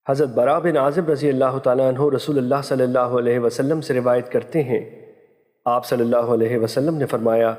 حضرت برا بن عازب رضی اللہ تعالیٰ عنہ رسول اللہ صلی اللہ علیہ وسلم سے روایت کرتے ہیں، آپ صلی اللہ علیہ وسلم نے فرمایا،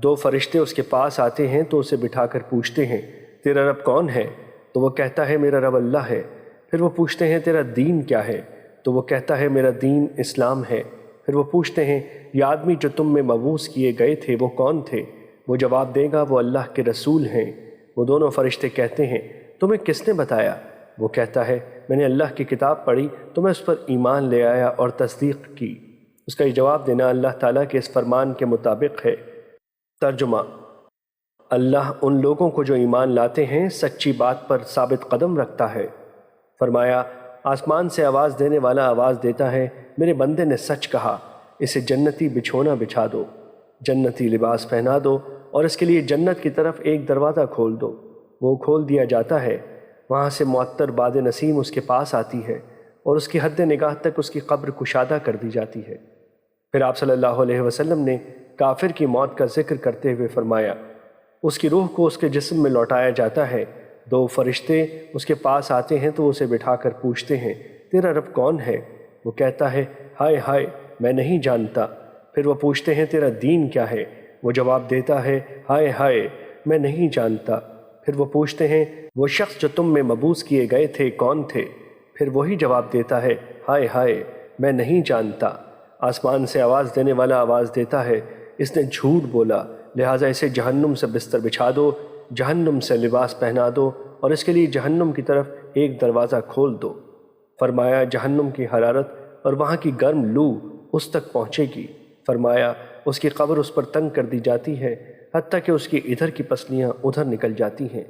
دو فرشتے اس کے پاس آتے ہیں تو اسے بٹھا کر پوچھتے ہیں، تیرا رب کون ہے؟ تو وہ کہتا ہے میرا رب اللہ ہے۔ پھر وہ پوچھتے ہیں تیرا دین کیا ہے؟ تو وہ کہتا ہے میرا دین اسلام ہے۔ پھر وہ پوچھتے ہیں یہ آدمی جو تم میں مبعوث کیے گئے تھے وہ کون تھے؟ وہ جواب دے گا وہ اللہ کے رسول ہیں۔ وہ دونوں فرشتے کہتے ہیں تمہیں کس نے بتایا؟ وہ کہتا ہے میں نے اللہ کی کتاب پڑھی تو میں اس پر ایمان لے آیا اور تصدیق کی۔ اس کا یہ جواب دینا اللہ تعالیٰ کے اس فرمان کے مطابق ہے۔ ترجمہ: اللہ ان لوگوں کو جو ایمان لاتے ہیں سچی بات پر ثابت قدم رکھتا ہے۔ فرمایا آسمان سے آواز دینے والا آواز دیتا ہے میرے بندے نے سچ کہا، اسے جنتی بچھونا بچھا دو، جنتی لباس پہنا دو اور اس کے لیے جنت کی طرف ایک دروازہ کھول دو۔ وہ کھول دیا جاتا ہے، وہاں سے معطر باد نسیم اس کے پاس آتی ہے اور اس کی حد نگاہ تک اس کی قبر کشادہ کر دی جاتی ہے۔ پھر آپ صلی اللہ علیہ وسلم نے کافر کی موت کا ذکر کرتے ہوئے فرمایا اس کی روح کو اس کے جسم میں لوٹایا جاتا ہے، دو فرشتے اس کے پاس آتے ہیں تو اسے بٹھا کر پوچھتے ہیں تیرا رب کون ہے؟ وہ کہتا ہے ہائے ہائے میں نہیں جانتا۔ پھر وہ پوچھتے ہیں تیرا دین کیا ہے؟ وہ جواب دیتا ہے ہائے ہائے میں نہیں جانتا۔ پھر وہ پوچھتے ہیں وہ شخص جو تم میں مبعوث کیے گئے تھے کون تھے؟ پھر وہی جواب دیتا ہے ہائے ہائے میں نہیں جانتا۔ آسمان سے آواز دینے والا آواز دیتا ہے اس نے جھوٹ بولا، لہٰذا اسے جہنم سے بستر بچھا دو، جہنم سے لباس پہنا دو اور اس کے لیے جہنم کی طرف ایک دروازہ کھول دو۔ فرمایا جہنم کی حرارت اور وہاں کی گرم لو اس تک پہنچے گی۔ فرمایا اس کی قبر اس پر تنگ کر دی جاتی ہے حتیٰ کہ اس کی ادھر کی پسلیاں ادھر نکل جاتی ہیں۔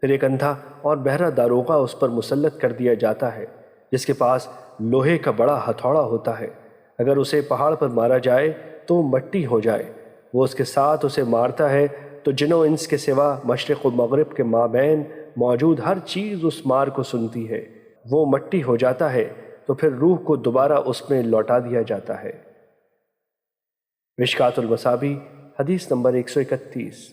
پھر ایک اندھا اور بہرا داروغہ اس پر مسلط کر دیا جاتا ہے جس کے پاس لوہے کا بڑا ہتھوڑا ہوتا ہے، اگر اسے پہاڑ پر مارا جائے تو مٹی ہو جائے۔ وہ اس کے ساتھ اسے مارتا ہے تو جن و انس کے سوا مشرق و مغرب کے مابین موجود ہر چیز اس مار کو سنتی ہے۔ وہ مٹی ہو جاتا ہے تو پھر روح کو دوبارہ اس میں لوٹا دیا جاتا ہے۔ مشکوٰۃ المصابیح حدیث نمبر 131۔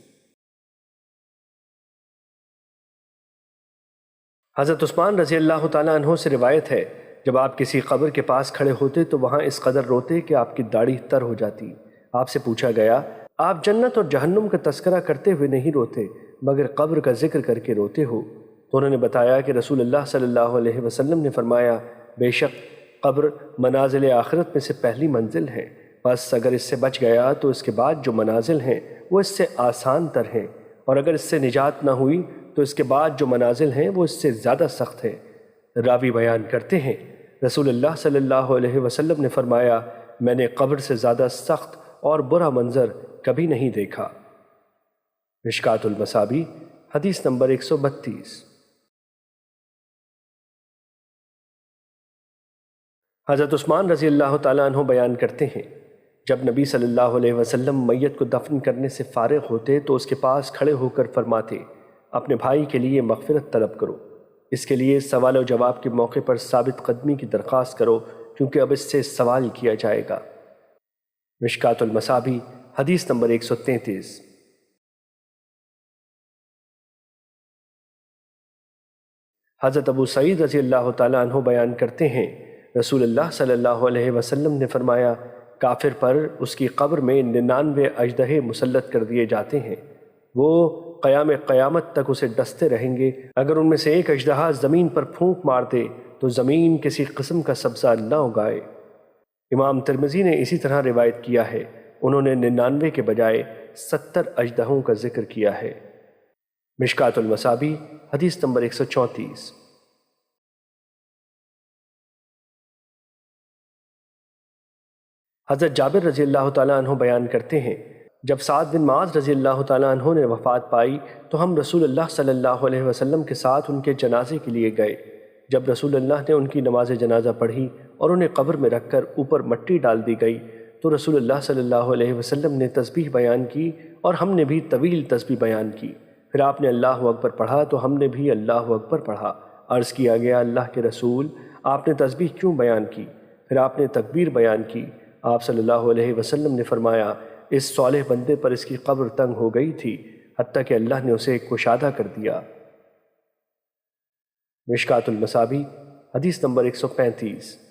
حضرت عثمان رضی اللہ تعالیٰ عنہ سے روایت ہے جب آپ کسی قبر کے پاس کھڑے ہوتے تو وہاں اس قدر روتے کہ آپ کی داڑھی تر ہو جاتی۔ آپ سے پوچھا گیا آپ جنت اور جہنم کا تذکرہ کرتے ہوئے نہیں روتے مگر قبر کا ذکر کر کے روتے ہو؟ تو انہوں نے بتایا کہ رسول اللہ صلی اللہ علیہ وسلم نے فرمایا بے شک قبر منازل آخرت میں سے پہلی منزل ہے، بس اگر اس سے بچ گیا تو اس کے بعد جو منازل ہیں وہ اس سے آسان تر ہیں، اور اگر اس سے نجات نہ ہوئی تو اس کے بعد جو منازل ہیں وہ اس سے زیادہ سخت ہیں۔ راوی بیان کرتے ہیں رسول اللہ صلی اللہ علیہ وسلم نے فرمایا میں نے قبر سے زیادہ سخت اور برا منظر کبھی نہیں دیکھا۔ مشکوٰۃ المصابیح حدیث نمبر 132۔ حضرت عثمان رضی اللہ تعالیٰ عنہ بیان کرتے ہیں جب نبی صلی اللہ علیہ وسلم میت کو دفن کرنے سے فارغ ہوتے تو اس کے پاس کھڑے ہو کر فرماتے اپنے بھائی کے لیے مغفرت طلب کرو، اس کے لیے سوال و جواب کے موقع پر ثابت قدمی کی درخواست کرو کیونکہ اب اس سے سوال کیا جائے گا۔ مشکوٰۃ المصابیح حدیث نمبر 133۔ حضرت ابو سعید رضی اللہ تعالیٰ عنہ بیان کرتے ہیں رسول اللہ صلی اللہ علیہ وسلم نے فرمایا کافر پر اس کی قبر میں 99 اژدہے مسلط کر دیے جاتے ہیں، وہ قیام قیامت تک اسے ڈستے رہیں گے، اگر ان میں سے ایک اژدہا زمین پر پھونک مار دے تو زمین کسی قسم کا سبزہ نہ اگائے۔ امام ترمذی نے اسی طرح روایت کیا ہے، انہوں نے 99 کے بجائے 70 اژدہوں کا ذکر کیا ہے۔ مشکوٰۃ المصابیح حدیث نمبر 134۔ حضرت جابر رضی اللہ تعالیٰ عنہ بیان کرتے ہیں جب سعد بن معاذ رضی اللہ تعالیٰ عنہ نے وفات پائی تو ہم رسول اللہ صلی اللہ علیہ وسلم کے ساتھ ان کے جنازے کے لیے گئے۔ جب رسول اللہ نے ان کی نماز جنازہ پڑھی اور انہیں قبر میں رکھ کر اوپر مٹی ڈال دی گئی تو رسول اللہ صلی اللہ علیہ وسلم نے تسبیح بیان کی اور ہم نے بھی طویل تسبیح بیان کی۔ پھر آپ نے اللہ اکبر پڑھا تو ہم نے بھی اللہ اکبر پڑھا۔ عرض کیا گیا اللہ کے رسول آپ نے تسبیح کیوں بیان کی؟ پھر آپ نے تکبیر بیان کی۔ آپ صلی اللہ علیہ وسلم نے فرمایا اس صالح بندے پر اس کی قبر تنگ ہو گئی تھی حتیٰ کہ اللہ نے اسے کشادہ کر دیا۔ مشکوٰۃ المصابیح حدیث نمبر 135۔